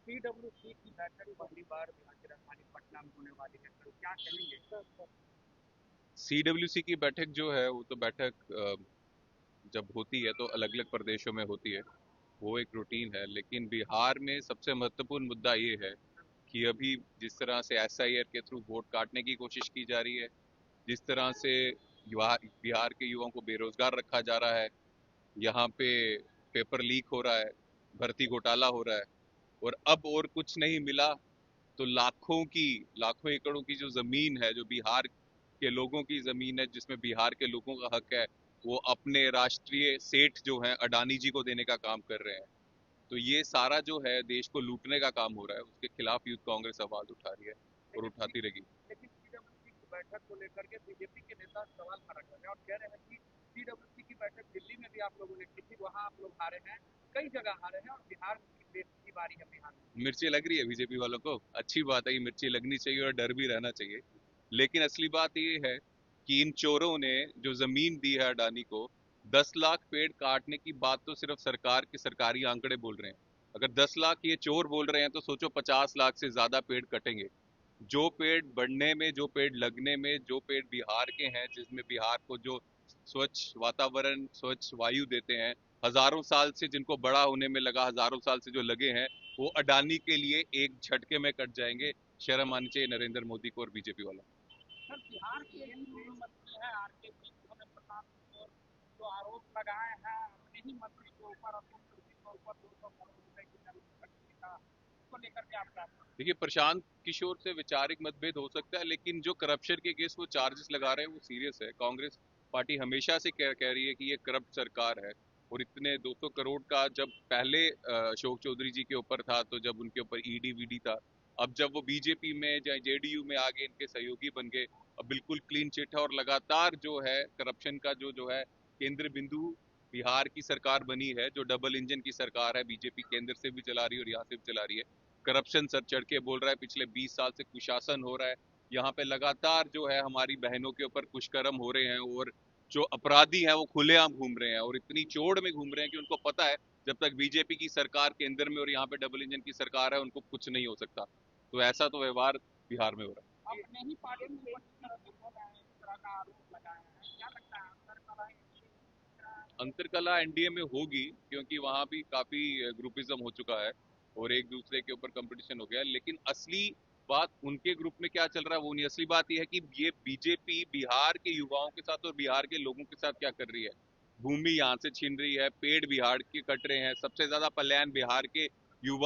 CWC की बैठक पहली बार बिहार की राजधानी पटना में होने वाली है, तो क्या कहेंगे? सीडब्ल्यूसी की बैठक जो है वो तो बैठक जब होती है तो अलग अलग प्रदेशों में होती है, वो एक रूटीन है। लेकिन बिहार में सबसे महत्वपूर्ण मुद्दा ये है कि अभी जिस तरह से एसआईआर के थ्रू वोट काटने की कोशिश की जा रही है, जिस तरह से बिहार के युवाओं को बेरोजगार रखा जा रहा है, यहाँ पे पेपर लीक हो रहा है, भर्ती घोटाला हो रहा है, और अब और कुछ नहीं मिला तो लाखों एकड़ों की जो जमीन है, जो बिहार के लोगों की जमीन है, जिसमें बिहार के लोगों का हक है, वो अपने राष्ट्रीय सेठ जो है अडानी जी को देने का काम कर रहे हैं। तो ये सारा जो है देश को लूटने का काम हो रहा है, उसके खिलाफ यूथ कांग्रेस आवाज उठा रही है और उठाती रहेगी। लेकिन सीडब्ल्यूसी की बैठक को लेकर के बीजेपी के नेता सवाल खड़ा कर रहे हैं और कह रहे हैं कि सीडब्ल्यूसी की बैठक दिल्ली में भी आप लोगों ने की थी, वहां आप लोग हारे हैं, कई जगह हारे हैं और बिहार की बारी है बिहार में। मिर्ची लग रही है बीजेपी वालों को, अच्छी बात है, ये मिर्ची लगनी चाहिए और डर भी रहना चाहिए। लेकिन असली बात ये है कि इन चोरों ने जो जमीन दी है अडानी को, 10 लाख पेड़ काटने की बात तो सिर्फ सरकार के सरकारी आंकड़े बोल रहे हैं। अगर 10 लाख ये चोर बोल रहे हैं तो सोचो 50 लाख से ज्यादा पेड़ कटेंगे। जो पेड़ बढ़ने में, जो पेड़ लगने में, जो पेड़ बिहार के हैं, जिसमें बिहार को जो स्वच्छ वातावरण, स्वच्छ वायु देते हैं, हजारों साल से जिनको बड़ा होने में लगा, हजारों साल से जो लगे हैं, वो अडानी के लिए एक झटके में कट जाएंगे। शर्म आनी चाहिए नरेंद्र मोदी को और बीजेपी वालों सर, बिहार के ही पूर्व मंत्री हैं आरके सिंह, उन्होंने प्रशांत किशोर जो आरोप लगाए हैं अपने ही मंत्री के ऊपर, अतुल सिंह के ऊपर 200 करोड़ रुपए की जमीन खरीदने का, उसको लेकर के आप क्या? देखिए, प्रशांत किशोर से वैचारिक मतभेद हो सकता है, लेकिन जो करप्शन के केस वो चार्जेस लगा रहे हैं वो सीरियस है। कांग्रेस पार्टी हमेशा से कह रही है कि ये करप्ट सरकार है। और इतने 200 करोड़ का जब पहले अशोक चौधरी जी के ऊपर था, तो जब उनके ऊपर ईडी वीडी था, अब जब वो बीजेपी में या जेडीयू में आगे इनके सहयोगी बन गए, अब बिल्कुल क्लीन चिट है। और लगातार जो है करप्शन का जो है केंद्र बिंदु बिहार की सरकार बनी है, जो डबल इंजन की सरकार है, बीजेपी केंद्र से भी चला रही है और यहाँ से भी चला रही है। करप्शन सर चढ़ के बोल रहा है, पिछले 20 साल से कुशासन हो रहा है यहाँ पे, लगातार जो है हमारी बहनों के ऊपर कुष्कर्म हो रहे हैं, और जो अपराधी हैं वो खुलेआम घूम रहे हैं और इतनी चोड़ में घूम रहे हैं कि उनको पता है जब तक बीजेपी की सरकार केंद्र में और यहाँ पे डबल इंजन की सरकार है, उनको कुछ नहीं हो सकता। तो ऐसा तो व्यवहार बिहार में हो रहा है। अपने ही पार्टी के ऊपर इस तरह से बोल रहे हैं, इस तरह का आरोप लगाए हैं, क्या लगता है अंतर कला अंतरकला एनडीए में होगी, क्योंकि वहां भी काफी ग्रुपिज्म हो चुका है और एक दूसरे के ऊपर कंपटीशन हो गया है। लेकिन असली बात उनके ग्रुप में क्या चल रहा है वो नहीं, असली बात यह है कि ये बीजेपी बिहार के युवाओं के साथ और बिहार के लोगों के साथ क्या कर रही है। भूमि यहाँ से छीन रही है, पेड़ बिहार के कट रहे हैं, सबसे ज्यादा पलायन बिहार के युवा